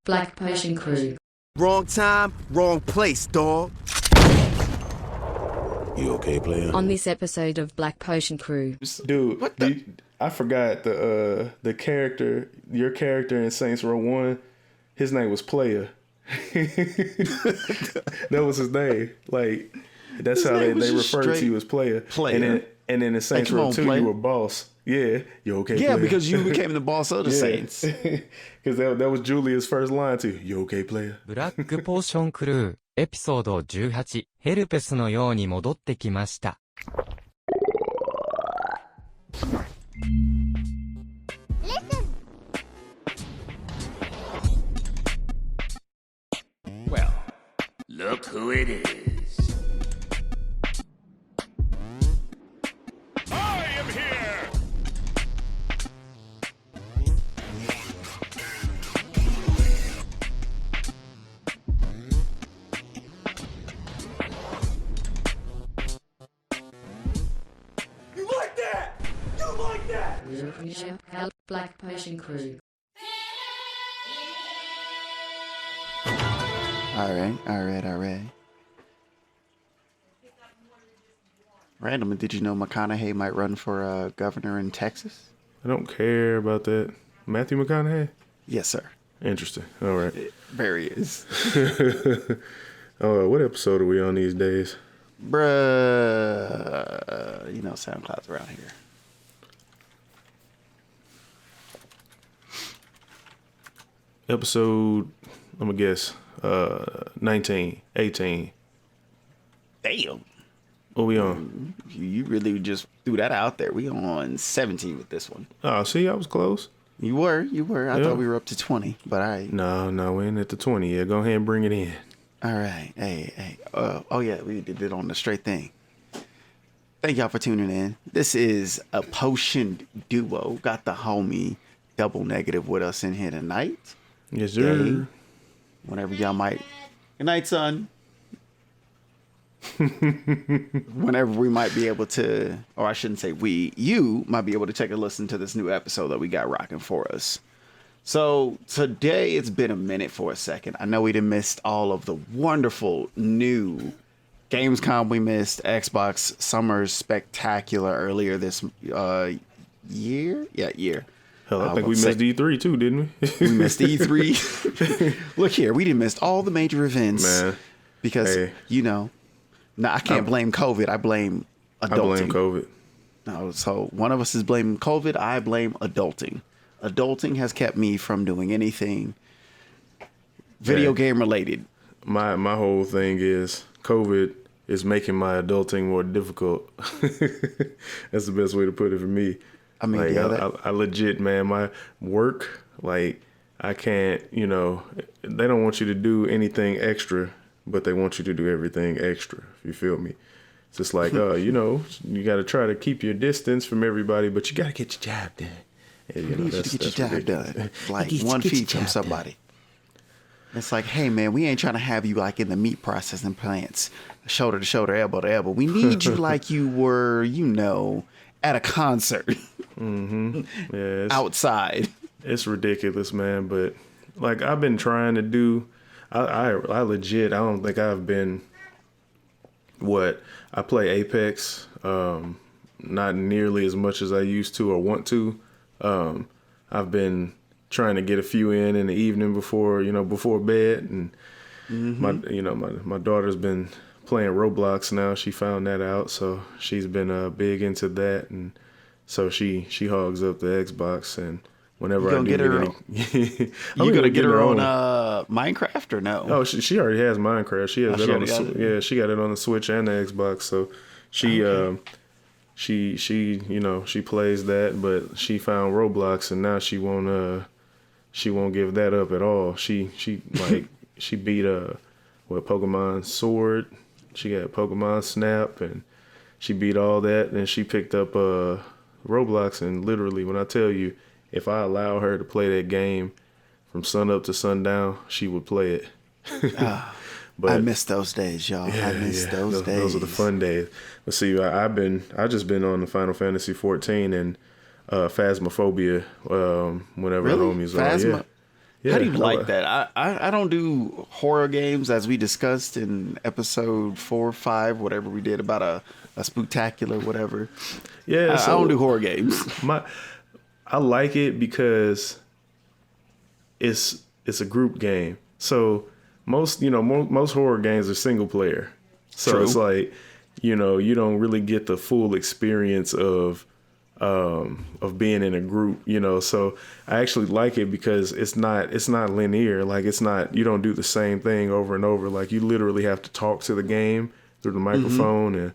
BlackPotionCrew. Wrong time, wrong place, dog. You okay, player? On this episode of Black Potion Crew. Dude, What the? I forgot the character, your character in Saints Row 1, his name was Player. That was his name. Like, that's His how name was they just referred to straight you as Player. Player. And then in Saints Row 2, you were boss. Yeah, you okay, Yeah, player? because you became the boss of the Saints. Because that was Julia's first line too. You okay, player? ブラックポーションクルーエピソード18ヘルペスのように戻ってきました。Well, look who it is. I am here! You like that? You like that? Black Potion Crew. All right. Random, did you know McConaughey might run for governor in Texas? I don't care about that. Matthew McConaughey? Yes, sir. Interesting. All right. There he is. Oh, what episode are we on these days? Bruh. You know SoundCloud's around here. Episode, I'm gonna guess, 19, 18. Damn. What we on? You really just threw that out there. We on 17 with this one. Oh, see, I was close. You were. I Yeah. thought we were up to 20, but all right. No, we ain't at the 20 yet. Go ahead and bring it in. All right. Hey. Oh, yeah, we did it on the straight thing. Thank y'all for tuning in. This is a potion duo. Got the homie Double Negative with us in here tonight. Yes, sir. Day, whenever y'all might. Good night, son. Whenever we might be able to, or I shouldn't say you might be able to take a listen to this new episode that we got rocking for us. So today it's been a minute for a second. I know we done missed all of the wonderful new Gamescom. We missed Xbox Summer Spectacular earlier this year. Yeah, year. Hell, I think we missed E3 too, didn't we? We missed E3. Look here, we done missed all the major events. Man. Because, Hey. Now I can't blame COVID. I blame adulting. I blame COVID. No, so one of us is blaming COVID. I blame adulting. Adulting has kept me from doing anything video game related. My whole thing is COVID is making my adulting more difficult. That's the best way to put it for me. I mean, like, yeah, I legit, man, my work, like, I can't, they don't want you to do anything extra, but they want you to do everything extra, if you feel me. It's just like, you got to try to keep your distance from everybody, but you got to get your job done. And, you need you to get your job done. Like one feed from somebody. It's like, hey, man, we ain't trying to have you like in the meat processing plants, shoulder to shoulder, elbow to elbow. We need you like you were, at a concert. Mm-hmm. Yeah, outside. It's ridiculous, man. But like I've been trying to do, I legit, I don't think I've been I play Apex, not nearly as much as I used to or want to. I've been trying to get a few in the evening before bed, and my daughter's been playing Roblox now. She found that out, so she's been big into that, and so she hogs up the Xbox. And whenever I do get any, you gonna get her on Minecraft or no? Oh, she already has Minecraft. She has it on the yeah. She got it on the Switch and the Xbox. So she she plays that, but she found Roblox, and now she won't give that up at all. She she beat Pokemon Sword. She got Pokemon Snap, and she beat all that, and she picked up Roblox. And literally, when I tell you, if I allow her to play that game from sun up to sundown, she would play it. But I miss those days, y'all. Yeah, I miss those days. Those are the fun days. Let's see. I just been on the Final Fantasy 14 and Phasmaphobia. Whenever really? the homies are. How do you like that? I don't do horror games, as we discussed in episode 4 or 5, whatever we did about a spooktacular, whatever. Yeah, I don't do horror games. I like it because it's a group game. So most horror games are single player. So True. It's like, you don't really get the full experience of being in a group, So I actually like it because it's not linear. Like you don't do the same thing over and over. Like you literally have to talk to the game through the microphone,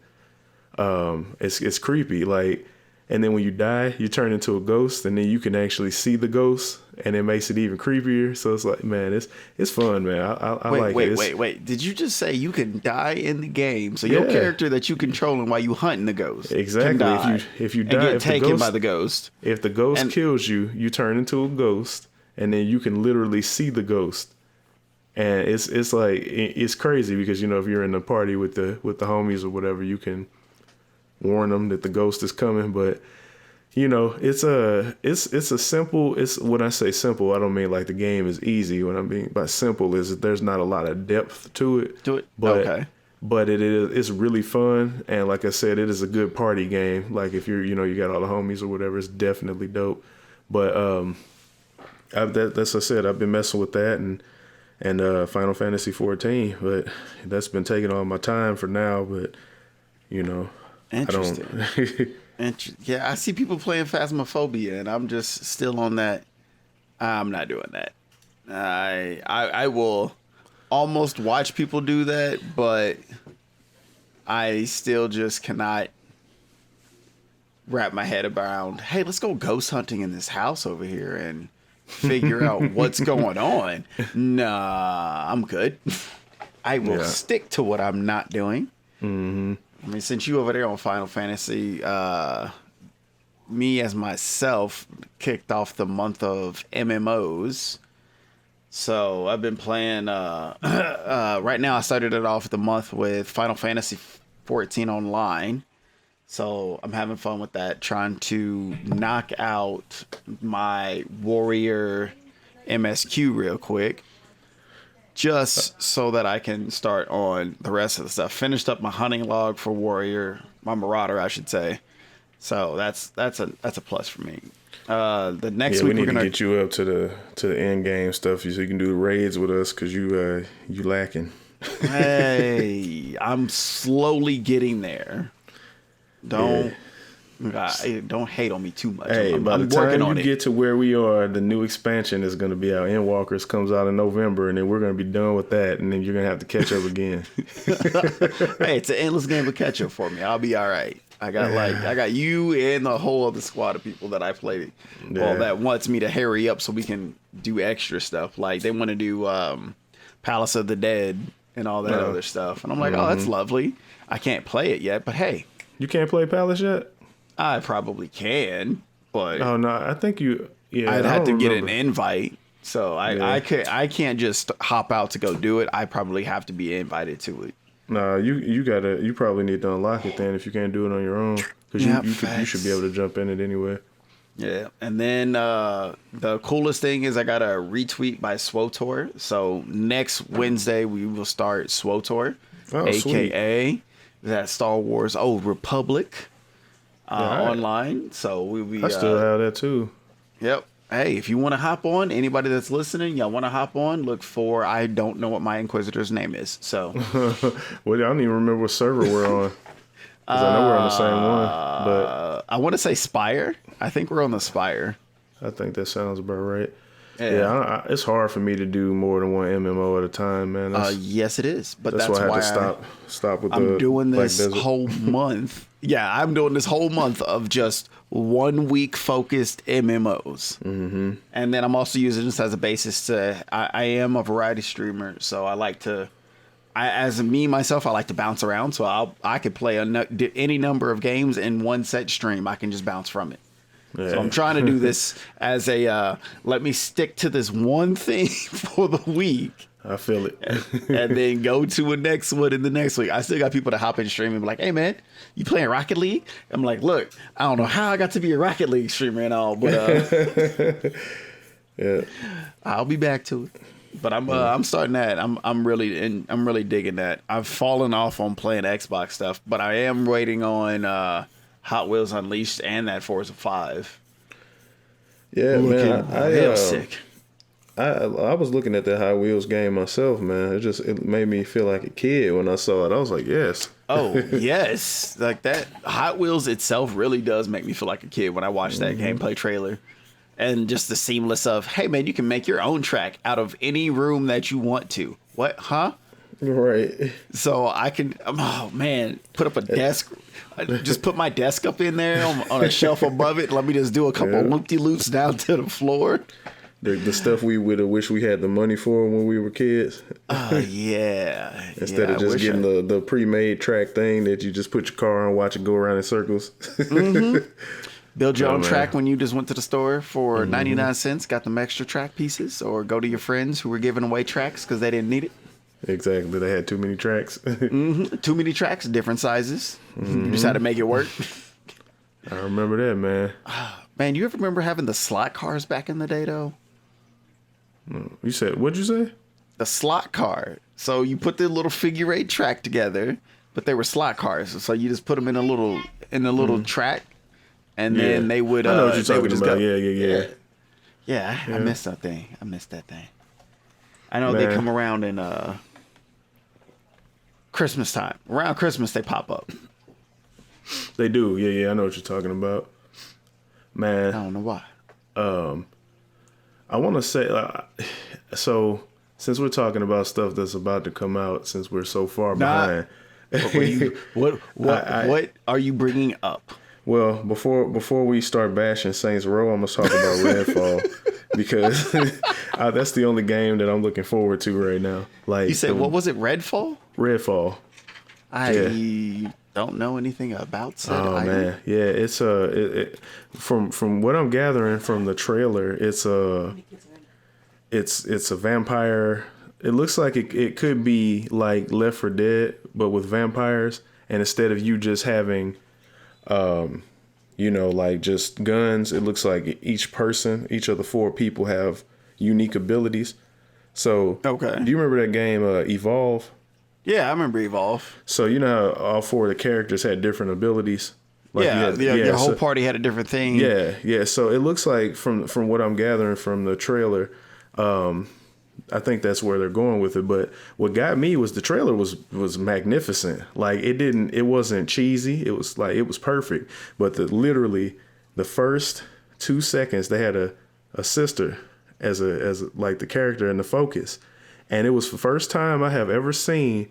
and it's creepy. Like, and then when you die, you turn into a ghost, and then you can actually see the ghost, and it makes it even creepier. So it's like, man, it's fun, man. I like it. Wait. Did you just say you can die in the game? So your character that you controlling while you hunting the ghost, exactly. If you die, and get if taken by the ghost, if the ghost kills you, you turn into a ghost, and then you can literally see the ghost. And it's like it's crazy because if you're in a party with the homies or whatever, you can warn them that the ghost is coming. But it's a simple. It's when I say simple, I don't mean like the game is easy. What I mean by simple is that there's not a lot of depth to it. But it's really fun, and like I said, it is a good party game. Like if you got all the homies or whatever, it's definitely dope. But that's I said, I've been messing with that and Final Fantasy 14, but that's been taking all my time for now. But interesting. Yeah, I see people playing Phasmaphobia, and I'm just still on that. I'm not doing that. I will almost watch people do that, but I still just cannot wrap my head around, hey, let's go ghost hunting in this house over here and figure out what's going on. Nah, I'm good. I will stick to what I'm not doing. Mm-hmm. I mean, since you over there on Final Fantasy, me as myself kicked off the month of MMOs. So I've been playing, right now I started it off the month with Final Fantasy 14 online. So I'm having fun with that, trying to knock out my Warrior MSQ real quick, just so that I can start on the rest of the stuff. Finished up my hunting log for Warrior, my Marauder, I should say. So that's a plus for me. The next week we need we're gonna to get you up to the end game stuff so you can do the raids with us because you lacking. Hey, I'm slowly getting there. Don't hate on me too much. Hey, by the time you get to where we are, the new expansion is going to be out. Endwalkers comes out in November, and then we're going to be done with that, and then you're going to have to catch up again. Hey, it's an endless game of catch up for me. I'll be all right. I got you and the whole other squad of people that I played. Yeah. Well, that wants me to hurry up so we can do extra stuff. Like they want to do Palace of the Dead and all that other stuff, and I'm like, oh, that's lovely. I can't play it yet, but hey. You can't play Palace yet? I probably can, but oh no, I think you. Yeah, I'd have to get an invite, so I can't just hop out to go do it. I probably have to be invited to it. No, you probably need to unlock it then if you can't do it on your own because you should be able to jump in it anyway. Yeah, and then the coolest thing is I got a retweet by SWOTOR. So next Wednesday we will start SWOTOR, aka that Star Wars Old Republic online. So we'll be. I still have that too. Yep. Hey, if you want to hop on, anybody that's listening, y'all want to hop on, look for, I don't know what my Inquisitor's name is. So. Well, I don't even remember what server we're on. Because I know we're on the same one. But I want to say Spire. I think we're on the Spire. I think that sounds about right. Yeah, it's hard for me to do more than one MMO at a time, man. Yes, it is. But that's why I why had to stop with I'm the doing this Black Desert. whole month. Yeah, I'm doing this whole month of just 1 week focused MMOs. Mm-hmm. And then I'm also using this as a basis to, I am a variety streamer, so I like to, as me, myself, I like to bounce around. So I could play any number of games in one set stream. I can just bounce from it. Yeah. So I'm trying to do this as a, let me stick to this one thing for the week. I feel it. And then go to a next one in the next week. I still got people to hop in stream and be like, hey, man, you playing Rocket League? I'm like, look, I don't know how I got to be a Rocket League streamer and all, but Yeah. I'll be back to it. But I'm starting that. I'm really digging that. I've fallen off on playing Xbox stuff, but I am waiting on Hot Wheels Unleashed and that Forza 5. Yeah, man. Hell sick. I was looking at that Hot Wheels game myself, man. It made me feel like a kid when I saw it. I was like, yes. Oh, yes. Like that Hot Wheels itself really does make me feel like a kid when I watch that gameplay trailer. And just the seamless of, hey, man, you can make your own track out of any room that you want to. What? Huh? Right. So I can, oh, man, put up a desk. Just put my desk up in there on a shelf above it. Let me just do a couple loop-de-loops down to the floor. The stuff we would have wished we had the money for when we were kids. Yeah. Instead of just getting the pre-made track thing that you just put your car on, watch it go around in circles. Build your own track when you just went to the store for 99 cents, got them extra track pieces, or go to your friends who were giving away tracks because they didn't need it. Exactly. They had too many tracks. Too many tracks, different sizes. You just had to make it work. I remember that, man. Man, you ever remember having the slot cars back in the day, though? You said, what'd you say? The slot car. So you put the little figure eight track together, but they were slot cars. So you just put them in a little track. And then they would. I know what you're talking just about. Go, Yeah. I missed that thing. I know they come around in Christmas time. Around Christmas, they pop up. They do. Yeah. I know what you're talking about, man. I don't know why. I want to say, so since we're talking about stuff that's about to come out, since we're so far behind, what are you bringing up? Well, before we start bashing Saints Row, I'm gonna talk about Redfall because that's the only game that I'm looking forward to right now. Like you said, what was it? Redfall. Redfall. I don't know anything about said item. Man, yeah, it's from what I'm gathering from the trailer, it's a vampire. It looks like it could be like Left 4 Dead, but with vampires, and instead of you just having like just guns, it looks like each of the 4 people have unique abilities. So, okay. Do you remember that game Evolve? Yeah, I remember Evolve. So you know how all 4 of the characters had different abilities. Like your whole party had a different thing. Yeah. So it looks like from what I'm gathering from the trailer, I think that's where they're going with it. But what got me was the trailer was magnificent. Like it wasn't cheesy. It was like it was perfect. But literally the first 2 seconds they had a sister as like the character in the focus, and it was the first time I have ever seen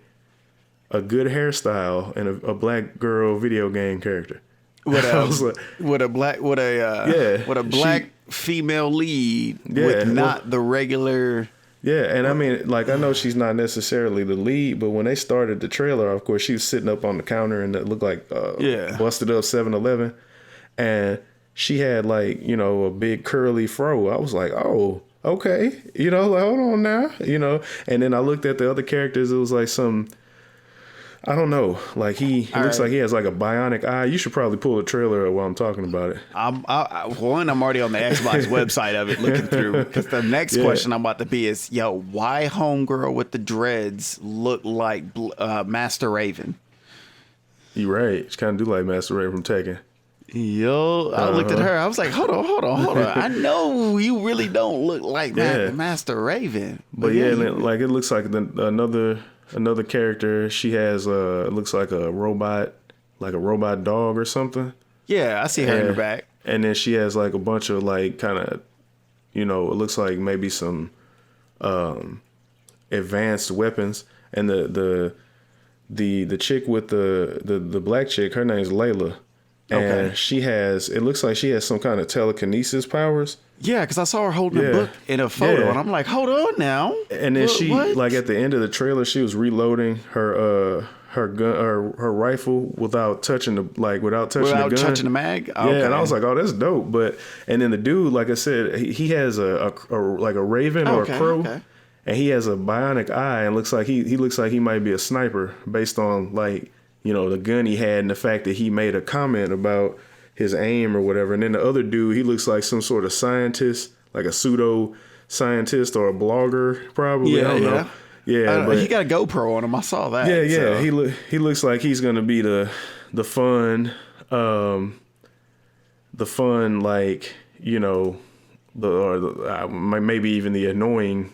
a good hairstyle in a black girl video game character. With a black female lead with not the regular. Yeah, and I mean, like, I know she's not necessarily the lead, but when they started the trailer, of course, she was sitting up on the counter and it looked like busted up 7-Eleven, and she had like a big curly fro. I was like, oh, okay, like, hold on now, and then I looked at the other characters. It was like some. I don't know. Like he looks like he has like a bionic eye. You should probably pull the trailer up while I'm talking about it. I'm already on the Xbox website of it looking through, because the next question I'm about to be is, why homegirl with the dreads look like Master Raven? You right. She kind of do like Master Raven from Tekken. I looked at her. I was like, hold on. I know you really don't look like Master Raven. But like it looks like another character. She has it looks like a robot dog or something. Yeah, I see her in the back. And then she has like a bunch of like kind of, it looks like maybe some advanced weapons. And the chick with the black chick, her name's Layla. And it looks like she has some kind of telekinesis powers. Yeah, because I saw her holding a book in a photo, and I'm like, hold on now. And then like at the end of the trailer, she was reloading her gun, her rifle without touching the gun. Without touching the mag? Okay. Yeah, and I was like, oh, that's dope. And then the dude, like I said, he has a raven or a crow. Okay. And he has a bionic eye, and looks like he looks like he might be a sniper based on like, the gun he had and the fact that he made a comment about his aim or whatever. And then the other dude, he looks like some sort of scientist, a pseudo scientist or a blogger, probably. I don't know. Yeah, but he got a GoPro on him. I saw that. yeah. So. He looks like he's gonna be the fun, like, you know, maybe even the annoying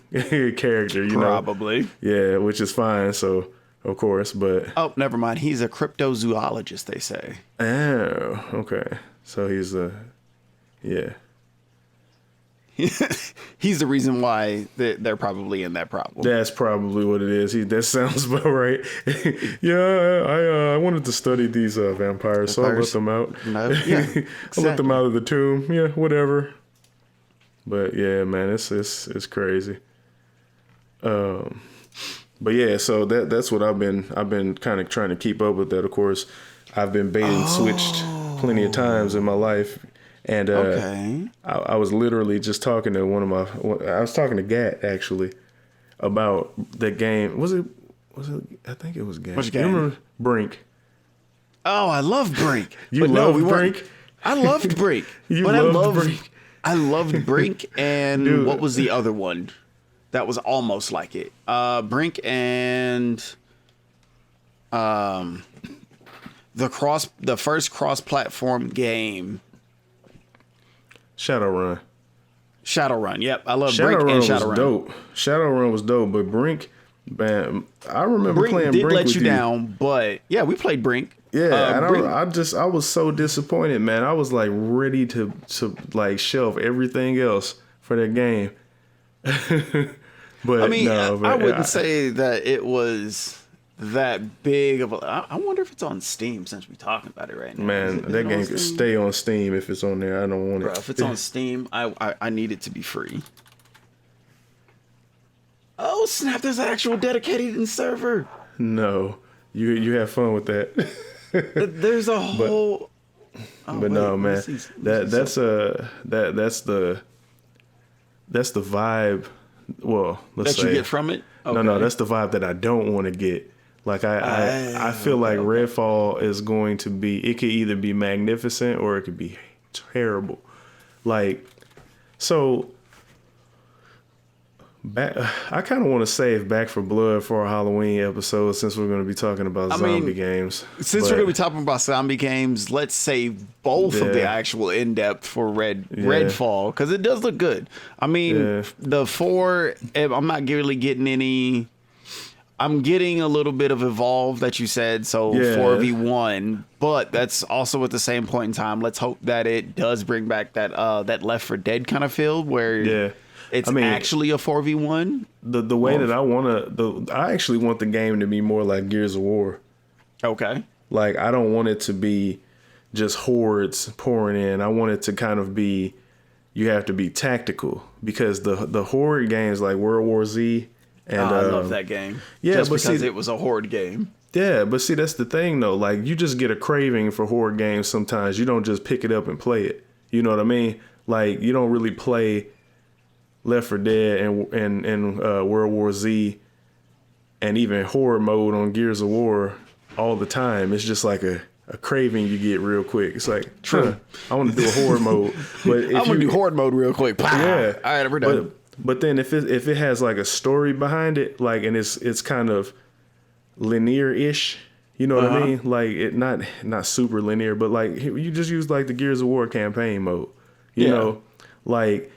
character. You Probably. know? Yeah, which is fine. So of course, but never mind. He's a cryptozoologist, they say. Oh, okay. So he's yeah. He's the reason why they're probably in that problem. That's probably what it is. That sounds about right. Yeah, I wanted to study these vampires, so I let them out. No, yeah, exactly. I let them out of the tomb. Yeah, whatever. But yeah, man, it's crazy. But yeah, so that's what I've been kind of trying to keep up with. That, of course, I've been bait and switched plenty of times in my life. And okay. I was literally just talking to I was talking to Gat actually about the game. Was it? I think it was Gat. Which game? You remember Brink? Oh, I love Brink. You loved Brink? I loved Brink. Brink. I loved Brink and Dude. What was the other one that was almost like it? Brink and the first cross-platform game. Shadowrun. Yep, I love Brink and Shadowrun. Dope. Shadowrun was dope, but Brink, man, I remember playing Brink let with you down, but yeah, we played Brink. Yeah, and I was so disappointed, man. I was like ready to like shelf everything else for that game. But I mean, no, I wouldn't say that it was that big of a. I wonder if it's on Steam since we're talking about it right now. Man, that game could stay on Steam if it's on there. I don't want it. Bro, if it's on Steam, I need it to be free. Oh snap! There's an actual dedicated server. No, you have fun with that. There's a whole. No, man, that's the vibe. Well, let's say you get from it. Okay. No, that's the vibe that I don't want to get. Like I feel like Redfall is going to be. It could either be magnificent or it could be terrible. Like, so. I kind of want to save Back for Blood for our Halloween episode since we're going to be talking about zombie games. Since we're going to be talking about zombie games, let's save both of the actual in-depth for Redfall because it does look good. I mean, the 4, I'm not really getting any. I'm getting a little bit of Evolve that you said, so 4v1, but that's also at the same point in time. Let's hope that it does bring back that Left 4 Dead kind of feel where it's actually a 4v1. The way that I actually want the game to be more like Gears of War. Okay. Like, I don't want it to be just hordes pouring in. I want it to kind of be, you have to be tactical because the horde games like World War Z. And I love that game. Yeah, just but because it was a horde game. Yeah, but see, that's the thing though. Like, you just get a craving for horde games sometimes. You don't just pick it up and play it. You know what I mean? Like, you don't really play Left 4 Dead and World War Z and even horror mode on Gears of War all the time. It's just like a craving you get real quick. It's like, I want to do a horror mode. But if I'm going to do horde mode real quick. Yeah. All right, we're done. But then if it has like a story behind it, like, and it's kind of linear-ish, you know what I mean? Like, it not super linear, but like you just use like the Gears of War campaign mode. You know, like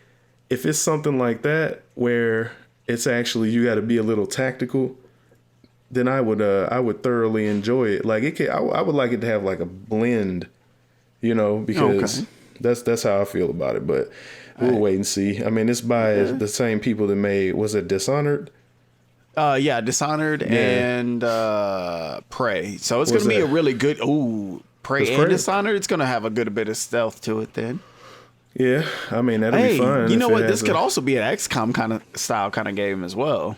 if it's something like that where it's actually you got to be a little tactical, then I would thoroughly enjoy it. Like I would like it to have like a blend, you know, because that's how I feel about it. But we'll wait and see. I mean, it's by the same people that made, was it Dishonored? Dishonored and Prey. So it's going to be a really good. Prey and Dishonored. It's going to have a good bit of stealth to it then. Yeah, I mean that'll be fun. You know what? This could also be an XCOM kind of game as well,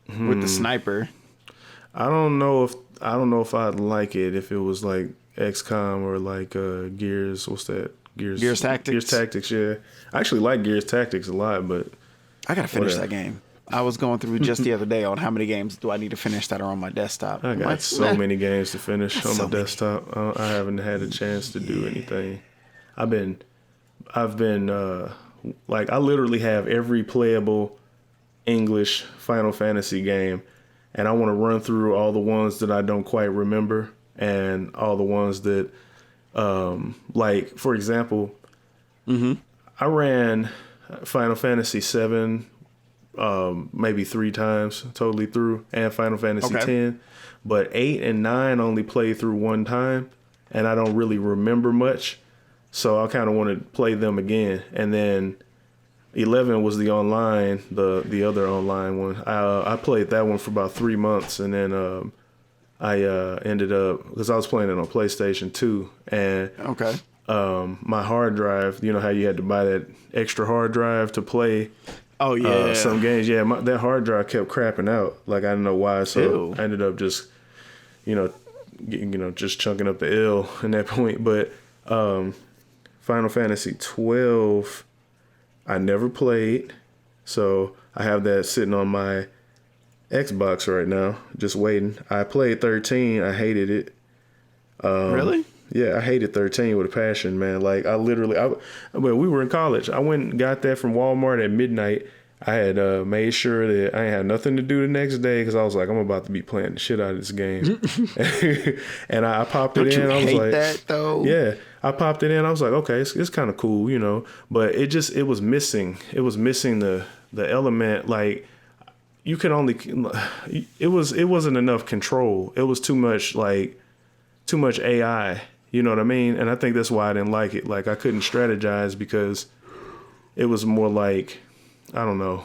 with the sniper. I don't know if I'd like it if it was like XCOM or like Gears. What's that? Gears Tactics. Gears Tactics. Yeah, I actually like Gears Tactics a lot, but I gotta finish that game. I was going through just the other day on how many games do I need to finish that are on my desktop. I got so many games to finish on my desktop. I haven't had a chance to do anything. I've been Like, I literally have every playable English Final Fantasy game, and I want to run through all the ones that I don't quite remember and all the ones that, like, for example, I ran Final Fantasy 7 maybe 3 times totally through, and Final Fantasy 10, but 8 and 9 only played through one time, and I don't really remember much, so I kind of want to play them again. And then 11 was the online, the other online one. I played that one for about 3 months, and then I ended up, because I was playing it on PlayStation 2, and my hard drive, you know how you had to buy that extra hard drive to play some games. Yeah, that hard drive kept crapping out. Like, I didn't know why, so I ended up just, just chunking up the L in that point. But Final Fantasy 12, I never played, so I have that sitting on my Xbox right now, just waiting. I played 13. I hated it. Really? Yeah, I hated 13 with a passion, man. Like, well, we were in college. I went and got that from Walmart at midnight. I had made sure that I ain't had nothing to do the next day because I was like, I'm about to be playing the shit out of this game. And I popped it in. I was like, that though? Yeah, I popped it in. I was like, okay, it's kind of cool, But it was missing. It was missing the element. Like, you could only. It wasn't enough control. It was too much AI. You know what I mean? And I think that's why I didn't like it. Like, I couldn't strategize because it was more like, I don't know.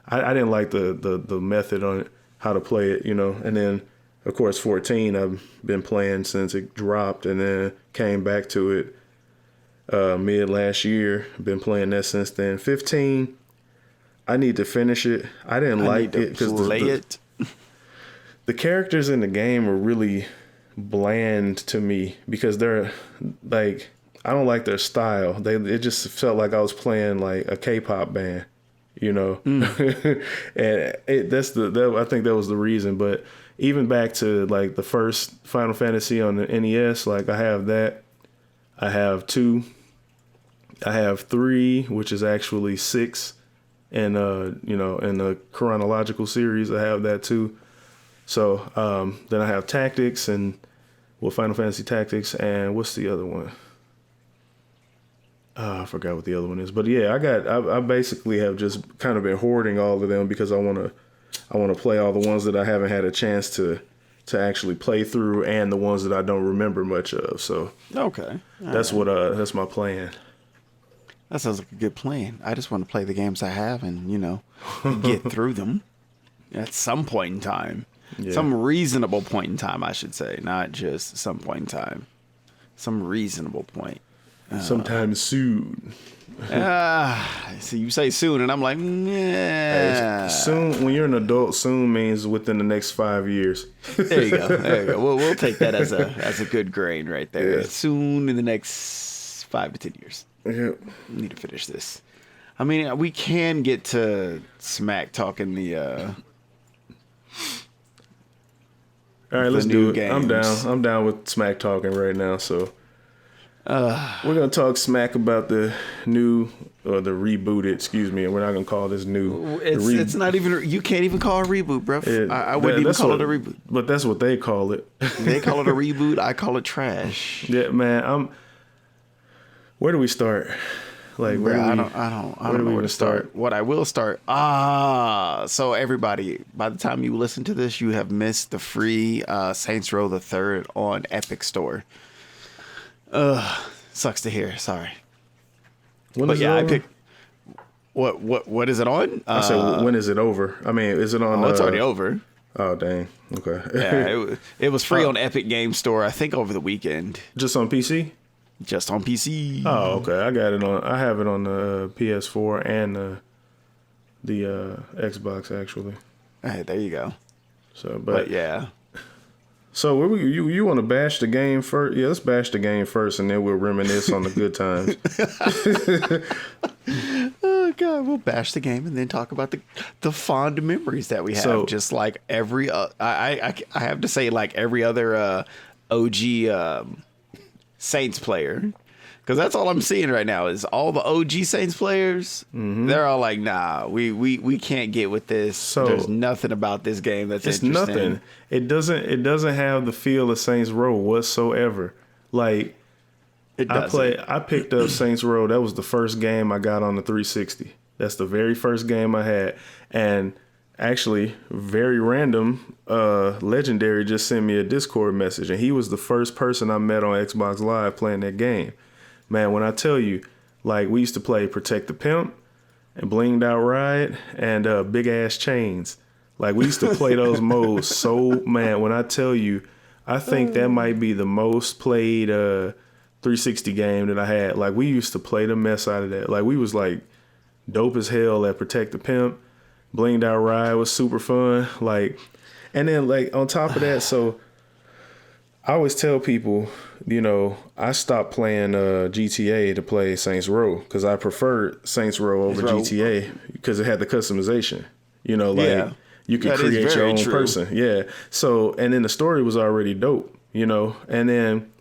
I didn't like the method on it, how to play it, And then, of course, 14 I've been playing since it dropped, and then came back to it mid last year. Been playing that since then. 15, I need to finish it. I didn't like it because the characters in the game are really bland to me because they're like, I don't like their style. It just felt like I was playing like a K-pop band, and I think that was the reason. But even back to like the first Final Fantasy on the NES, like, I have that. I have 2. I have 3, which is actually 6, and in the chronological series, I have that too. So then I have Tactics and Final Fantasy Tactics, and what's the other one? I forgot what the other one is. But yeah, I basically have just kind of been hoarding all of them because I want to play all the ones that I haven't had a chance to actually play through, and the ones that I don't remember much of. So that's my plan. That sounds like a good plan. I just want to play the games I have and, get through them at some point in time. Yeah. Some reasonable point in time, I should say. Not just some point in time. Some reasonable point. Sometime soon. So you say soon, and I'm like, yeah. Soon, when you're an adult, soon means within the next 5 years. There you go. We'll take that as a good grain right there. Yeah. Soon in the next 5 to 10 years. Yeah. We need to finish this. I mean, we can get to smack talking the all right, let's do it. Games. I'm down with smack talking right now. So we're gonna talk smack about the new or the rebooted. Excuse me, and we're not gonna call this new. It's not even. You can't even call it a reboot, bro. I wouldn't even call it a reboot. But that's what they call it. They call it a reboot. I call it trash. Yeah, man. Where do we start? Like, I don't know where to start. What I will start. So everybody, by the time you listen to this, you have missed the free Saints Row the Third on Epic Store. Sucks to hear. Sorry. I picked. What is it on? I said, when is it over? I mean, is it on? Oh, it's already over. Oh, dang. Okay. Yeah, it was free on Epic Game Store, I think, over the weekend. Just on PC? Just on PC. Oh, okay. I have it on the PS4 and the Xbox, actually. Hey, there you go. So, but yeah. So you want to bash the game first? Yeah, let's bash the game first, and then we'll reminisce on the good times. Oh God, we'll bash the game and then talk about the fond memories that we have. So, just like every, I have to say, like every other OG Saints player. Because that's all I'm seeing right now is all the OG Saints players. They're all like, nah, we can't get with this. So, there's nothing about this game that's It's interesting. nothing. It doesn't have the feel of Saints Row whatsoever. Like It I doesn't. picked up Saints Row. That was the first game I got on the 360. That's the very first game I had. And actually, very random, Legendary just sent me a Discord message, and he was the first person I met on Xbox Live playing that game. Man, when I tell you, like, we used to play Protect the Pimp and Blinged Out Ride and Big Ass Chains. Like, we used to play those modes so, man, when I tell you, I think that might be the most played 360 game that I had. Like, we used to play the mess out of that. Like, we was, like, dope as hell at Protect the Pimp. Blinged Out Ride was super fun. Like, and then, like, on top of that, so I always tell people, you know, I stopped playing GTA to play Saints Row because I preferred Saints Row over GTA because it had the customization. You know, like you could create your own person. Yeah. So, and then the story was already dope, you know, and then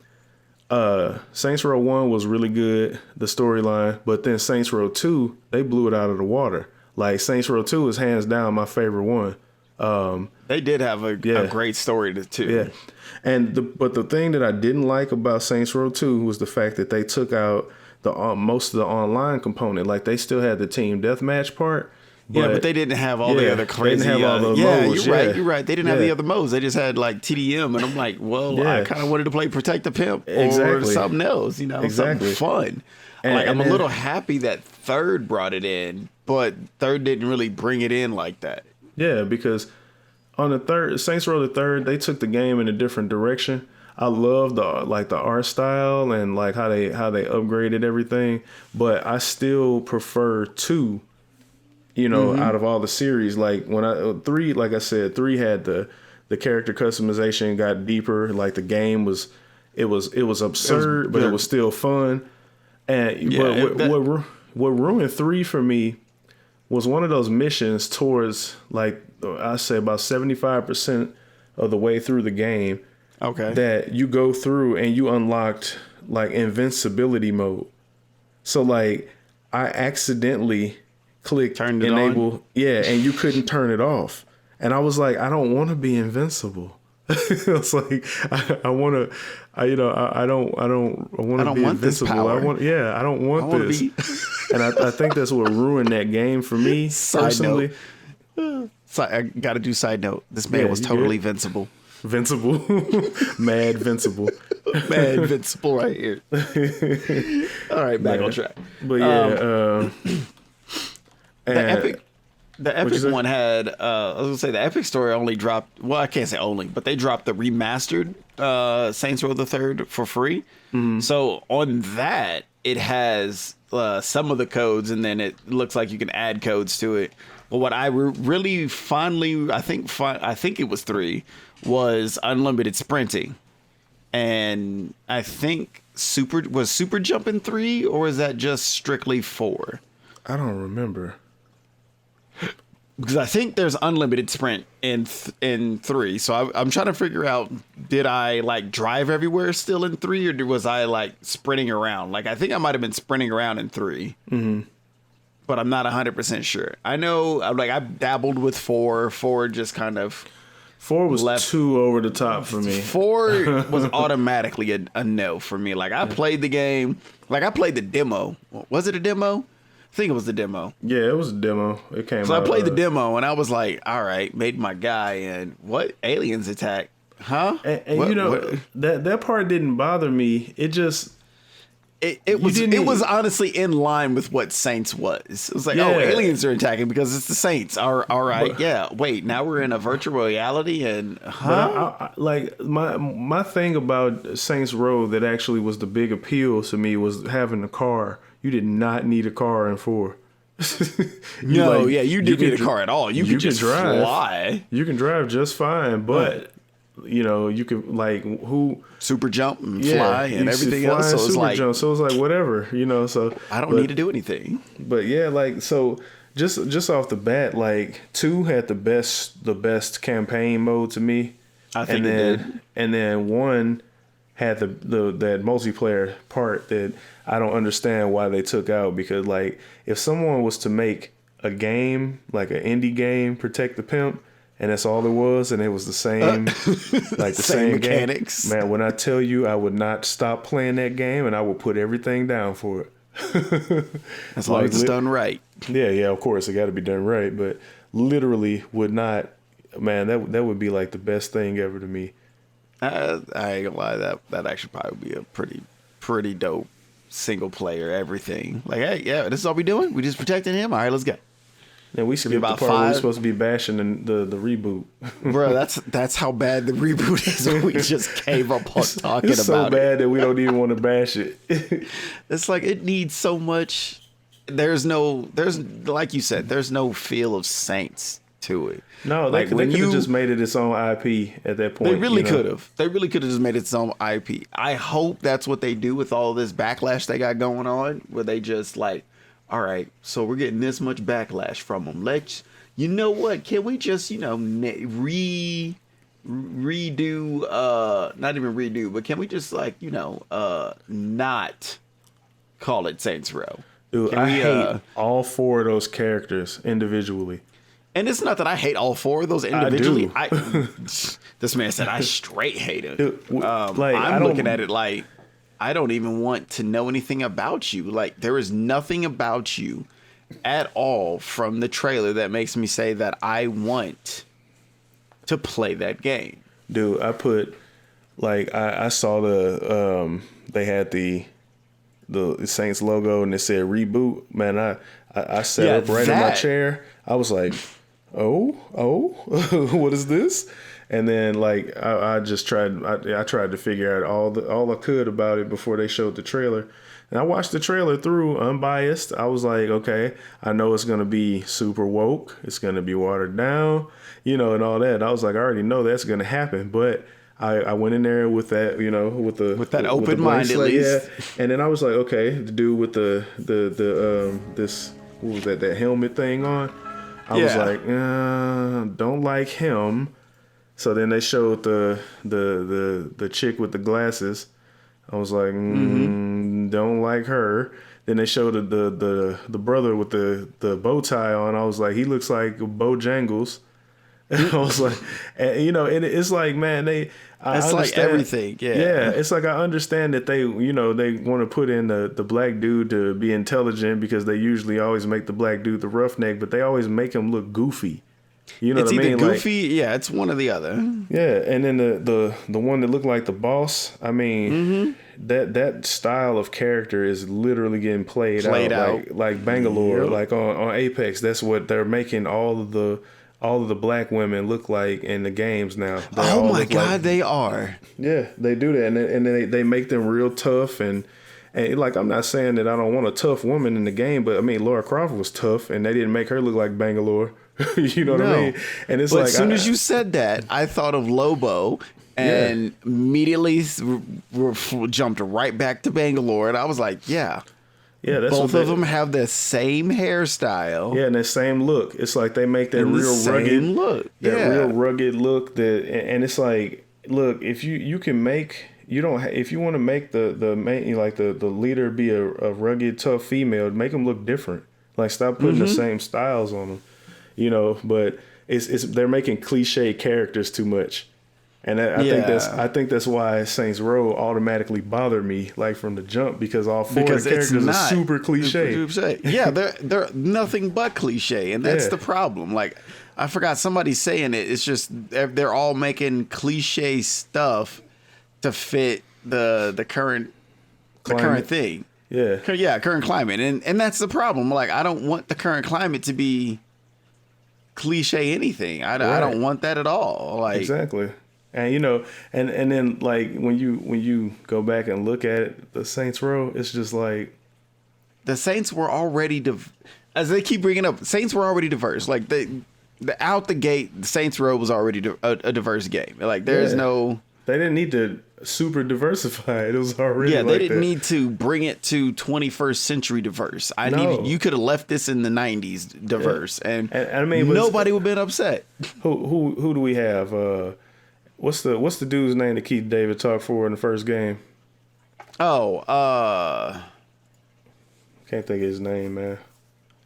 Saints Row 1 was really good, the storyline, but then Saints Row 2, they blew it out of the water. Like, Saints Row 2 is hands down my favorite one. They did have a great story too. Yeah. But the thing that I didn't like about Saints Row 2 was the fact that they took out the most of the online component. Like, they still had the team deathmatch part. But they didn't have all the other crazy. They didn't have all the modes. You're right. They didn't have the other modes. They just had like TDM, and I'm like, well, I kind of wanted to play Protect the Pimp or something else, you know, something fun. I'm a little happy that Third brought it in, but Third didn't really bring it in like that. Yeah, because on the third Saints Row the Third, they took the game in a different direction. I love the art style and like how they upgraded everything, but I still prefer 2. You know, out of all the series, like when 3, like I said, 3 had the character customization got deeper. Like the game was absurd, but it was still fun. And what ruined 3 for me was one of those missions towards, like, I say about 75% of the way through the game. Okay. That you go through and you unlocked like invincibility mode. So like I accidentally clicked enable, and you couldn't turn it off. And I was like, I don't want to be invincible. It's like I want to, I don't want to be invincible. I don't want this. And I think that's what ruined that game for me personally. I got to do side note. This man was totally invincible. Vincible. Mad Vincible. Mad Vincible right here. All right, back on track. But yeah, the Epic one had, I was going to say, the Epic Store only dropped, well, I can't say only, but they dropped the remastered Saints Row the Third for free. Mm-hmm. So on that, it has some of the codes, and then it looks like you can add codes to it. But what I really fondly, I think it was 3, was unlimited sprinting. And I think Super Jump in 3, or is that just strictly 4? I don't remember. Because I think there's unlimited sprint in 3. So I'm trying to figure out, did I like drive everywhere still in 3, or was I like sprinting around? Like, I think I might have been sprinting around in 3. Mm-hmm. But I'm not 100% sure. I know, like, I dabbled with 4. 4 just kind of... 4 was too over the top for me. 4 was automatically a no for me. Like, I played the game. Like, I played the demo. Was it a demo? I think it was the demo. Yeah, it was a demo. It came out. So I played the demo, and I was like, all right, made my guy, and what? Aliens attack. Huh? And what? That part didn't bother me. It just... It was honestly in line with what Saints was. It was like, aliens are attacking because it's the Saints. All right, wait, now we're in a virtual reality, and like my thing about Saints Row that actually was the big appeal to me was having a car. You did not need a car in 4. You didn't need a car at all. You could just fly. You can drive just fine, but you know, you can like super jump and fly and everything else. So it's like jump. So it's like whatever, you know. So I don't need to do anything. But yeah, like so just off the bat, like 2 had the best campaign mode to me. I think and then 1 had that multiplayer part that I don't understand why they took out, because like if someone was to make a game like an indie game, Protect the Pimp, and that's all it was, and it was the same like the same mechanics, game, man, when I tell you I would not stop playing that game and I would put everything down for it. As long as it's done right. Yeah, of course it got to be done right, but literally would not, man, that would be like the best thing ever to me. I ain't gonna lie, that actually probably be a pretty dope single player everything. Like, hey, yeah, this is all we doing. We just protecting him. All right, let's go. And we skipped the part where we're supposed to be bashing the reboot. Bro, that's how bad the reboot is. We just gave up on talking it's so about bad that we don't even want to bash it. It's like it needs so much. There's like you said, there's no feel of Saints to it. No, they could have just made it its own IP at that point. They really could have. They really could have just made it its own IP. I hope that's what they do with all this backlash they got going on, where they just like, all right, so we're getting this much backlash from them. You know what? Can we just, redo, not even redo, but can we just not call it Saints Row? Dude, I hate all 4 of those characters individually. And it's not that I hate all 4 of those individually. I do. This man said I straight hate it. Dude, I'm looking at it like, I don't even want to know anything about you. Like, there is nothing about you at all from the trailer that makes me say that I want to play that game. Dude, I put, like, I saw they had the Saints logo and it said Reboot. Man, I sat up right in my chair. I was like, oh, what is this? And then like I just tried to figure out all I could about it before they showed the trailer. And I watched the trailer through unbiased. I was like, okay, I know it's gonna be super woke, it's gonna be watered down, and all that. And I was like, I already know that's gonna happen, but I went in there with that, with that open mind at least. Yeah. And then I was like, okay, the dude with the this, what was that helmet thing on? I was like, don't like him. So then they showed the chick with the glasses. I was like, don't like her. Then they showed the brother with the bow tie on. I was like, he looks like Bojangles. I was like, and it's like, man, it's like everything. Yeah. It's like, I understand that they want to put in the black dude to be intelligent, because they usually always make the black dude the roughneck, but they always make him look goofy. You know it's what I mean? It's either goofy, it's one or the other. Yeah, and then the one that looked like the boss. I mean, that style of character is literally getting played out. Like Bangalore, like on Apex. That's what they're making all of the black women look like in the games now. Oh my God, they are. Yeah, they do that, and they make them real tough and like, I'm not saying that I don't want a tough woman in the game, but I mean, Laura Croft was tough, and they didn't make her look like Bangalore. You know what I mean? And it's as soon as you said that, I thought of Lobo and immediately jumped right back to Bangalore, and I was like, yeah, that's both of them have the same hairstyle. Yeah, and the same look. It's like they make that real rugged look. Real rugged look. And it's like, look, if you can make. If you want to make the main, like the leader be a rugged, tough female, make them look different. Like, stop putting the same styles on them. But it's they're making cliche characters too much, and I think that's why Saints Row automatically bothered me, like, from the jump, because all 4 of the characters are super cliche. Yeah, they're nothing but cliche, and that's the problem. Like, I forgot somebody saying it. It's just they're all making cliche stuff to fit the current thing. Current climate, and that's the problem. Like, I don't want the current climate to be cliche anything. I don't want that at all. Like, exactly. And and then, like, when you go back and look at it, the Saints Row, it's just like, the Saints were already as they keep bringing up, Saints were already diverse. Like, out the gate, the Saints Row was already a diverse game. Like, there's no, they didn't need to super diversify. It was already they didn't need to bring it to 21st century diverse. You could have left this in the 90s diverse, and I mean, nobody would have been upset. Who do we have? What's the dude's name that Keith David talked for in the first game? Oh, Can't think of his name, man.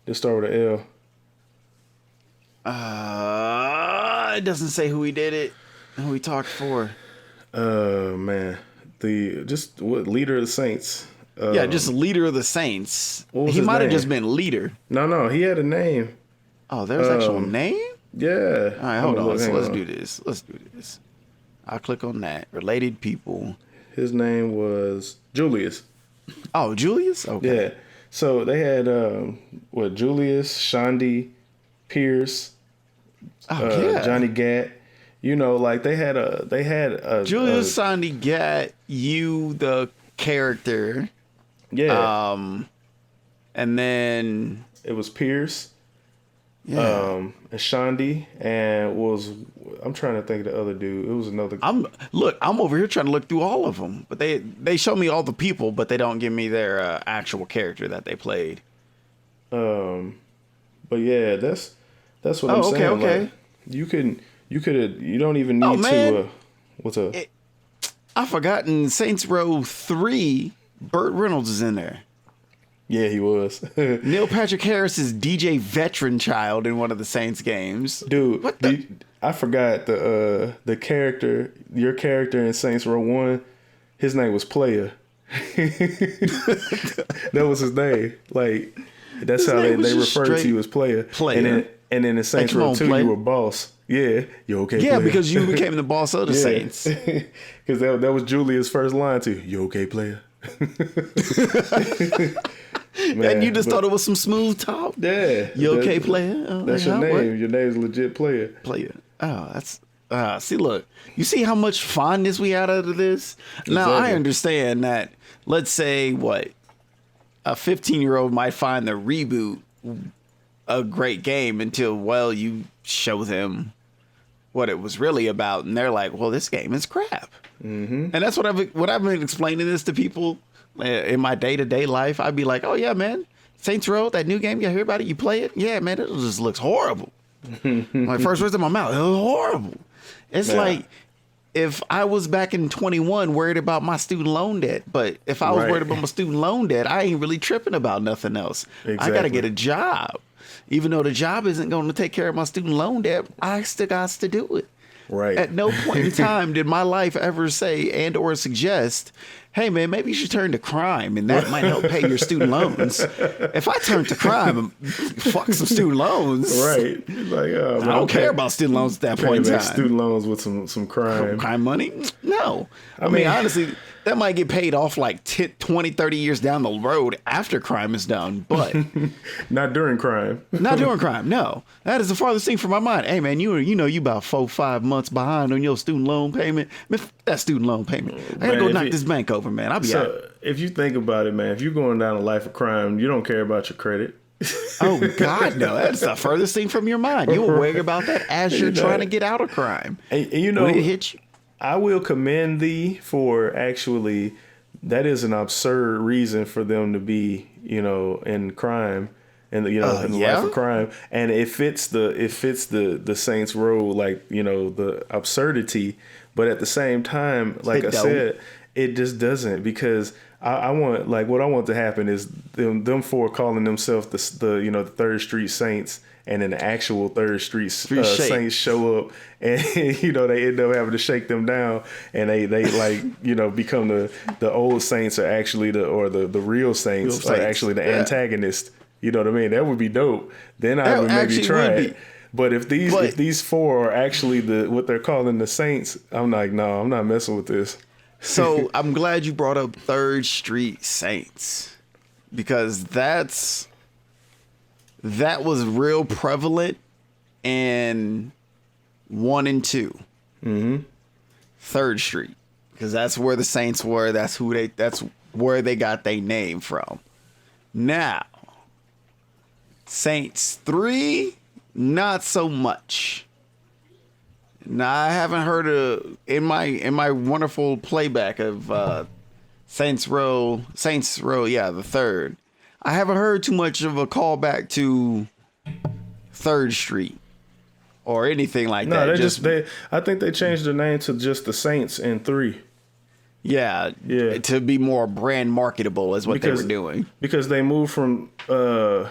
Just start with an L. It doesn't say who he did it, who he talked for. Man, what leader of the Saints? Yeah, just leader of the Saints. What was He his might have name? just been leader. No, he had a name. Oh, there's actual name? Yeah. All right, hold on. So Hang let's on. do this. I'll click on that. Related people. His name was Julius. Oh, Julius? Okay. Yeah. So they had Julius, Shondi, Pierce, Johnny Gat. You know, like they had a Julius, Sandy, Gat, you, the character. yeah. And then It was Pierce, yeah. and Shondi, and I'm trying to think of the other dude. It was another. I'm over here trying to look through all of them, but they show me all the people, but they don't give me their actual character that they played. But yeah, that's what I'm saying. Okay. Like, you don't even need man. to. What's up? I forgot in Saints Row 3, Burt Reynolds is in there. Yeah, he was. Neil Patrick Harris is DJ Veteran Child in one of the Saints games. Dude, What the? I forgot the character, your character in Saints Row 1, his name was Playa. That was his name. Like, that's His how name they was just referred to you straight as Playa. Playa. And then in Saints come Row on, 2, Playa. you were boss. Yeah, you okay, Yeah, Playa? because you became the boss of the Saints. Because that was Julia's first line too. You okay, Playa? Man, And you just thought it was some smooth talk. Yeah. You okay, player? That's your name. Your name's legit Playa. Player. Oh, that's see, look, you see how much fondness we had out of this. Now I Exactly. understand that. Let's say what a 15-year-old might find the Reboot a great game until you show them what it was really about, and they're like, well, this game is crap. Mm-hmm. And that's what I've been explaining this to people in my day-to-day life. I'd be like, oh yeah, man, Saints Row, that new game, you hear about it, you play it? Yeah, man, it just looks horrible. My first words in my mouth, it was horrible. It's like if I was back in 21 worried about my student loan debt, but if I was Right. worried about my student loan debt, I ain't really tripping about nothing else. I got to Exactly. get a job. Even though the job isn't going to take care of my student loan debt, I still got to do it. Right. At no point in time did my life ever say and or suggest, hey, man, maybe you should turn to crime and that might help pay your student loans. If I turn to crime, fuck some student loans. Right. Like, oh, I don't care about student loans at that paying point in back time. student loans with some crime. Crime money? No. I mean, mean- honestly, that might get paid off like 20, 30 years down the road after crime is done, but Not during crime. not doing crime. No. That is the farthest thing from my mind. Hey, man, you about 4-5 months behind on your student loan payment. Man, f- that student loan payment. I gotta Man, go if knock you- this bank over, man. I'll be out. So if you think about it, man, if you're going down a life of crime, you don't care about your credit. Oh, God, no. That's the furthest thing from your mind. You'll worry about that as you're know. trying to get out of crime. And you know, When it hits you. I will commend thee for actually. That is an absurd reason for them to be, in crime, and in the yeah? life of crime, and it fits the Saints Row, like the absurdity, but at the same time, like It I don't. said, it just doesn't, because I want, like, what I want to happen is them four calling themselves the Third Street Saints, and then the actual Third Street Shake. Saints show up, and they end up having to shake them down, and they become the old Saints are actually the real Saints Real are Saints. actually the Yeah. antagonist. You know what I mean? That would be dope. Then I That would maybe actually try would it. be. But if these four are actually what they're calling the Saints, I'm like, no, I'm not messing with this. So I'm glad you brought up Third Street Saints, because that was real prevalent in 1 and 2. Mm-hmm. Third Street, because that's where the Saints were. That's where they got their name from. Now, Saints 3, not so much. Now, I haven't heard in my wonderful playback of Saints Row, the third. I haven't heard too much of a callback to Third Street. or anything like No, that. they I think they changed their name to just the Saints in 3. Yeah, to be more brand marketable is what they were doing. Because they moved from Well,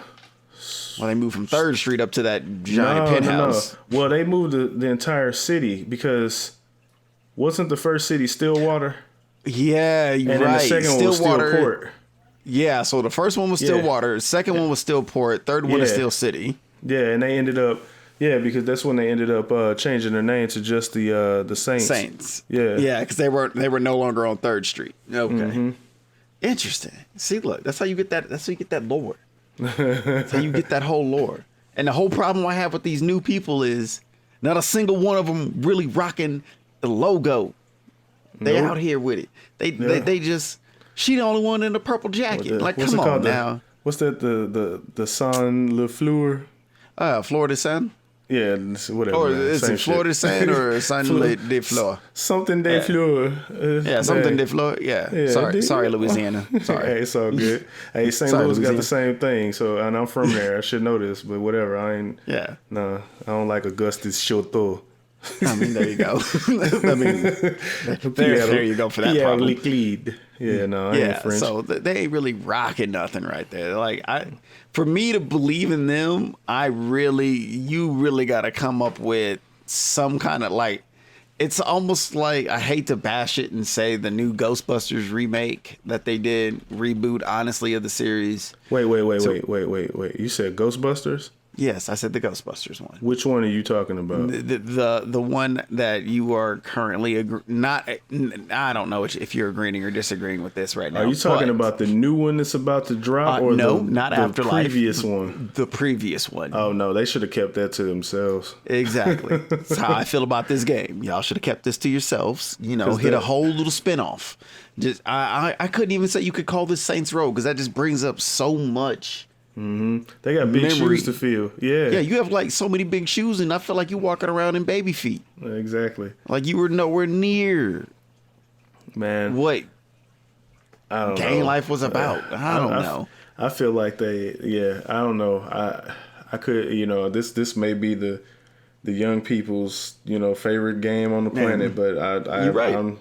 they moved from 3rd Street up to that giant penthouse. No. Well, they moved the entire city because wasn't the first city Stillwater? Yeah, you're And right. then the second one was Stillport. Yeah, so the first one was Stillwater, the second one was Stillport, third one is Still City. Yeah, and they ended up because that's when they ended up changing their name to just the Saints. Saints. Yeah. Yeah, because they were no longer on 3rd Street. Okay. Interesting. See, look, that's how you get that. That's how you get that lore. That's how you get that whole lore. And the whole problem I have with these new people is not a single one of them really rocking the logo. They out here with it. They just. She the only one in the purple jacket. Come on now. What's that? The Sun Le Fleur? Florida Sun. Yeah, whatever. Or is it Florida Sun or Sun de Fleur? Something de Fleur. Yeah, something de Fleur. Yeah. Sorry, Louisiana. Sorry. Hey, it's all good. Hey, St. Louis got the same thing. So, and I'm from there. I should know this, but whatever. I ain't. Yeah. No, I don't like Augustus Chateau. I mean, there you go. I mean, there you go for that problem. Yeah, no, I ain't French. So they ain't really rocking nothing right there. Like for me to believe in them, you really got to come up with some kind of like. It's almost like I hate to bash it and say the new Ghostbusters remake that they did, reboot, honestly, of the series. Wait. You said Ghostbusters? Yes, I said the Ghostbusters one. Which one are you talking about? The one that you are currently not. I don't know if you're agreeing or disagreeing with this right now. Are you talking about the new one that's about to drop, or not Afterlife? The previous one. The previous one. Oh no, they should have kept that to themselves. Exactly. That's how I feel about this game. Y'all should have kept this to yourselves. You know, hit a whole little spinoff. Just I couldn't even say you could call this Saints Row because that just brings up so much. Mm-hmm. They got big shoes to fill. Yeah, you have like so many big shoes, and I feel like you walking around in baby feet. Exactly. Like you were nowhere near. Man, what? I don't know. Gang life was about. I don't know. I feel like I don't know. I could, this may be the young people's, favorite game on the planet, but you're right.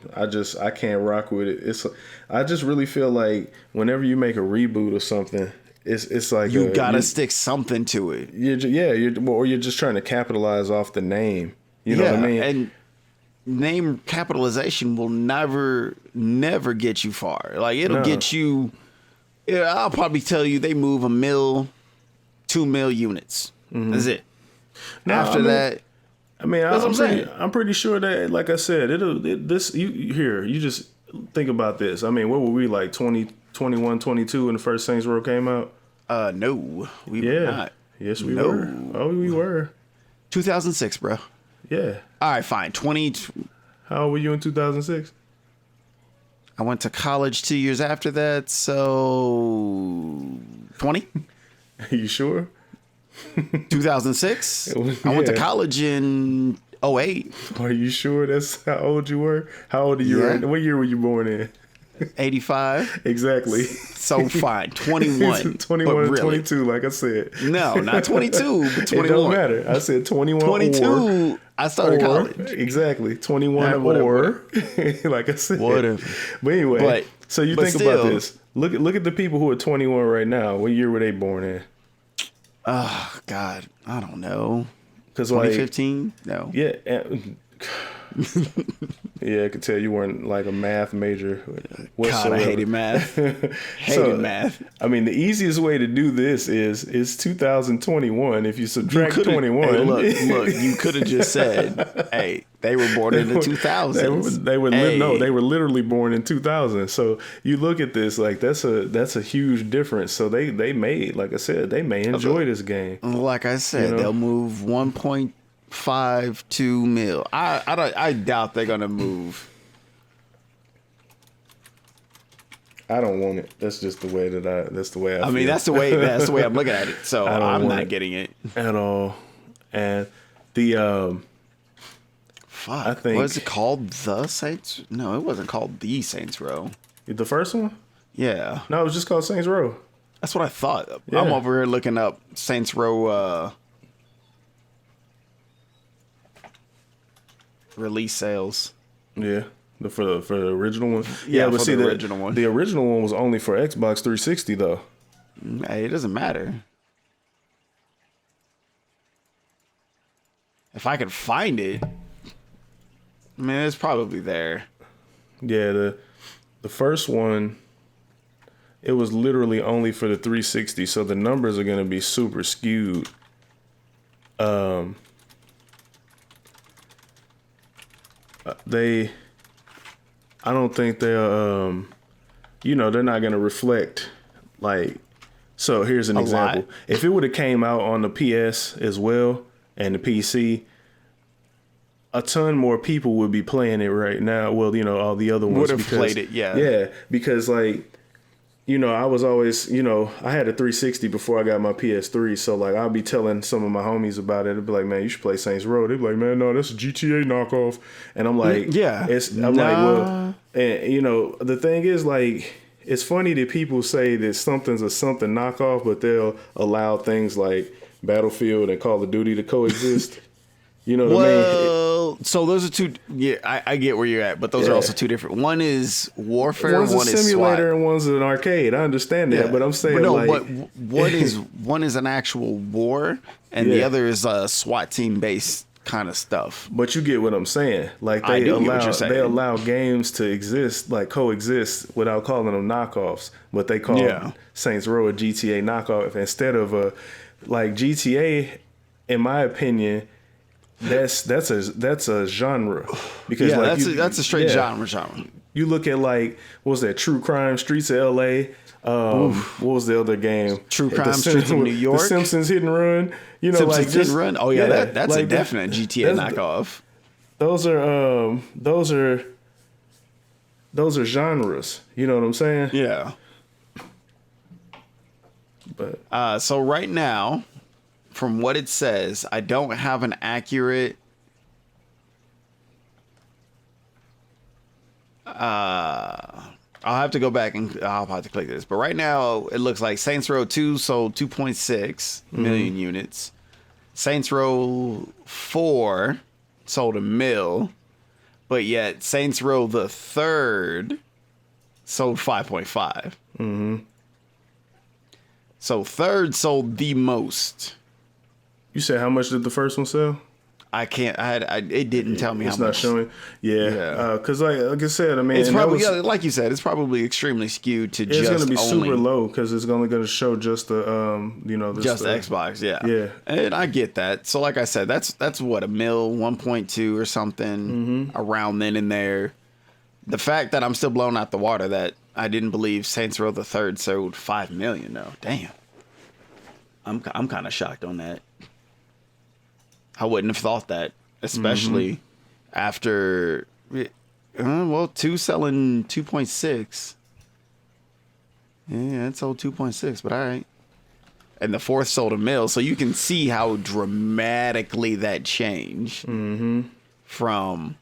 I can't rock with it. I just really feel like whenever you make a reboot or something, it's like you gotta stick something to it. You're just trying to capitalize off the name. You know what I mean? And name capitalization will never get you far. Like it'll get you. I'll probably tell you they move 1 mil, 2 mil units. Mm-hmm. That's it. After that, I'm pretty sure that, like I said, you just think about this. I mean, what were we like 21, 22 when the first Saints Row came out? No, we were not. Yes, we were. Oh, we were. 2006, bro. Yeah. All right, fine. How old were you in 2006? I went to college 2 years after that, so 20. Are you sure? 2006. I went to college in 08. Are you sure that's how old you were? How old are you? Right? What year were you born in? 85. Exactly. So fine. 21. 21 and 22, like I said. No, not 22, but 21. It don't matter. I said 21 22, I started college. Exactly. 21 or, like I said. Whatever. But anyway, so you think about this. Look at the people who are 21 right now. What year were they born in? Oh, God. I don't know. 2015? No. Yeah. Yeah, I could tell you weren't like a math major whatsoever. God, I hated math. Math. I mean, the easiest way to do this is 2021. If you subtract 21. Hey, look, you could have just said, hey, they were born in the 2000s. They were literally born in 2000. So you look at this, like that's a huge difference. So they may, like I said, they may enjoy this game. Like I said, they'll move 1.52 mil. I doubt they're gonna move. I don't want it. That's just the way that's the way I feel. mean, that's the way I'm looking at it. So I'm not getting it at all. And the fuck, I think, what is it called? The Saints? No, it wasn't called the Saints Row. The first one? Yeah. No, it was just called Saints Row. That's what I thought. Yeah. I'm over here looking up Saints Row. release sales. Yeah. For the original one. Yeah, but for see the original one. The original one was only for Xbox 360 though. Hey, it doesn't matter. If I could find it, I mean, it's probably there. Yeah, the first one, it was literally only for the 360, so the numbers are gonna be super skewed. I don't think they'll, they're not gonna reflect like. So here's an example: if it would have came out on the PS as well and the PC, a ton more people would be playing it right now. Well, all the other ones would have played it, yeah. Yeah, because like, I was always, I had a 360 before I got my PS3. So like, I'll be telling some of my homies about it. They'll be like, man, you should play Saints Row. They'll be like, man, no, that's a GTA knockoff. And I'm like, yeah. I'm like, well, and the thing is like, it's funny that people say that something's a something knockoff, but they'll allow things like Battlefield and Call of Duty to coexist. You know what I mean? Well, so those are two. Yeah, I get where you're at, but those are also two different. One is warfare. One's one a is simulator SWAT. and one's an arcade. I understand that, but I'm saying but no, like, but one is an actual war, and the other is a SWAT team based kind of stuff. But you get what I'm saying. Like I do get what you're saying. they allow games to exist, like coexist, without calling them knockoffs. But they call Saints Row a GTA knockoff instead of like GTA. In my opinion, that's a genre because like that's a straight genre. You look at like what was that True Crime Streets of LA. What was the other game? True Crime Streets of New York. The Simpsons Hit and Run. Simpsons like Hit and Run. Oh yeah, that's like a definite GTA knockoff. Those are genres. You know what I'm saying? Yeah. But so right now, from what it says, I don't have an accurate I'll have to go back and I'll have to click this. But right now, it looks like Saints Row 2 sold 2.6 million units. Saints Row 4 sold 1 mil. But yet, Saints Row the third sold 5.5. Mm-hmm. So third sold the most. You said how much did the first one sell? I can't. It didn't tell me how much. It's not showing. Yeah. Because like I said, I mean, it's probably like you said. It's probably extremely skewed to just. It's going to be only, super low because it's only going to show just the just the Xbox. Yeah. Yeah. And I get that. So like I said, that's what, 1 mil, 1.2 or something around then and there. The fact that I'm still blown out the water that I didn't believe Saints Row the third sold 5 million though. Damn. I'm kind of shocked on that. I wouldn't have thought that, especially after, 2 selling 2.6. Yeah, it sold 2.6, but all right. And the fourth sold 1 mil, so you can see how dramatically that changed from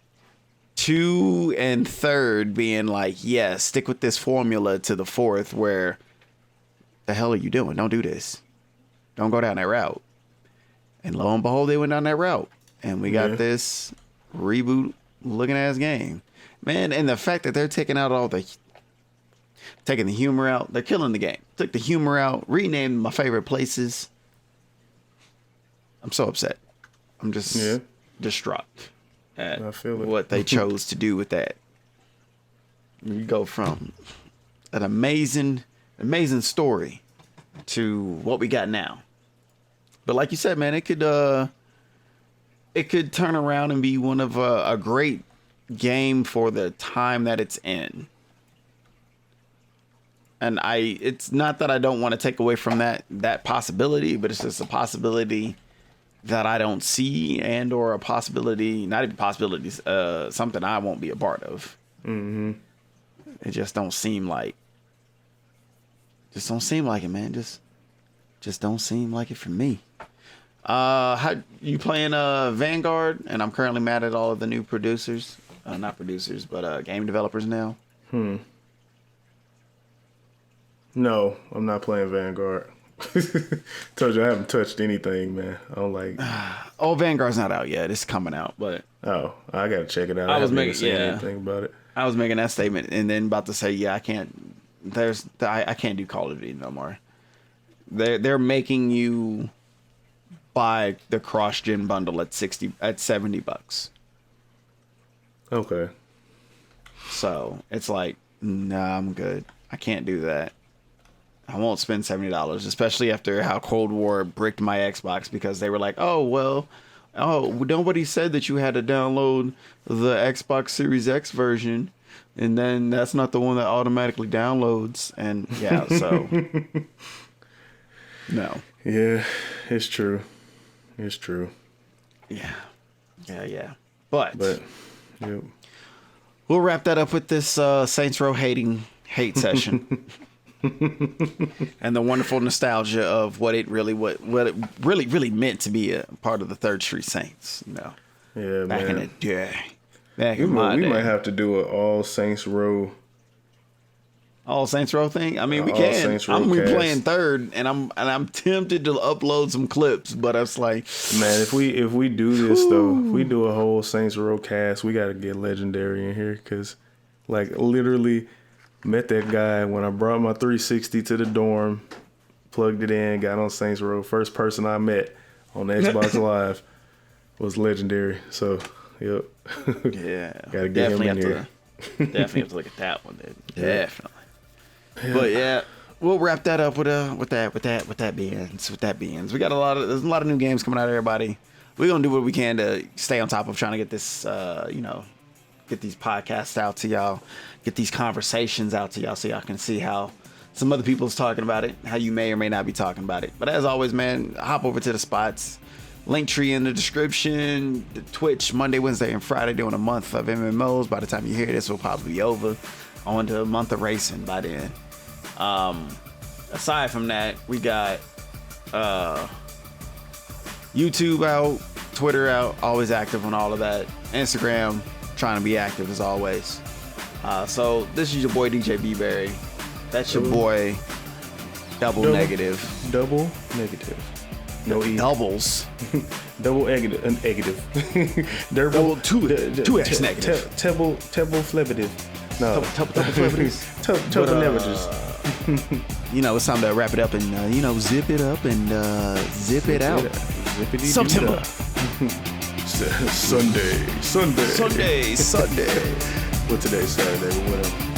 2 and third being like, yeah, stick with this formula to the fourth, where the hell are you doing? Don't do this. Don't go down that route. And lo and behold, they went down that route. And we got this reboot looking ass game. Man, and the fact that they're taking the humor out, they're killing the game. Took the humor out, renamed my favorite places. I'm so upset. I'm just distraught at what they chose to do with that. You go from an amazing story to what we got now. But like you said, man, it could turn around and be one of a great game for the time that it's in. And it's not that I don't want to take away from that possibility, but it's just a possibility that I don't see, and or a possibility, not even possibilities, something I won't be a part of. Mm-hmm. It just don't seem like it, man. Just don't seem like it for me. How you playing Vanguard? And I'm currently mad at all of the new producers, not producers, but game developers now. No, I'm not playing Vanguard. Told you I haven't touched anything, man. I don't like. Oh, Vanguard's not out yet. It's coming out, but Oh, I gotta check it out. I was haven't making- even seen yeah. anything about it. I was making that statement and then about to say, yeah, I can't. I can't do Call of Duty no more. They're making you buy the cross-gen bundle at $70. Okay. So it's like, nah, I'm good. I can't do that. I won't spend $70, especially after how Cold War bricked my Xbox because they were like, oh, nobody said that you had to download the Xbox Series X version, and then that's not the one that automatically downloads. And yeah, so no. Yeah, it's true. It's true. Yeah. But Yep. we'll wrap that up with this Saints Row hate session. And the wonderful nostalgia of what it really meant to be a part of the Third Street Saints, you know. Yeah, Back man. in the day. Back We in my day. might have to do an all Saints Row. All Saints Row thing? I mean, we All can. Saints Row I'm cast. replaying third, and I'm tempted to upload some clips, but I was like, Man, if we do this though, if we do a whole Saints Row cast, we gotta get Legendary in here because, like, literally met that guy when I brought my 360 to the dorm, plugged it in, got on Saints Row. First person I met on the Xbox Live was Legendary. So, yep. yeah, Gotta get him in here. Definitely have to look at that one, dude. Definitely. But yeah, we'll wrap that up with that beans. We got there's a lot of new games coming out, everybody. We're gonna do what we can to stay on top of trying to get this get these podcasts out to y'all, get these conversations out to y'all so y'all can see how some other people's talking about it, how you may or may not be talking about it. But as always, man, hop over to the spots. Linktree in the description. The Twitch, Monday, Wednesday, and Friday, doing a month of MMOs. By the time you hear this, we'll probably be over. On to a month of racing by then. Aside from that, we got YouTube out, Twitter out, always active on all of that. Instagram, trying to be active as always. So this is your boy DJ BBerry. That's your boy Double Negative. Double negative. No E. Doubles. Double negative. Double two X negative. Table flebitive. No. Double negatives. Double negatives. You know, it's time to wrap it up and zip it up and zip it out. September. Sunday. Sunday. What's today? Saturday. Whatever.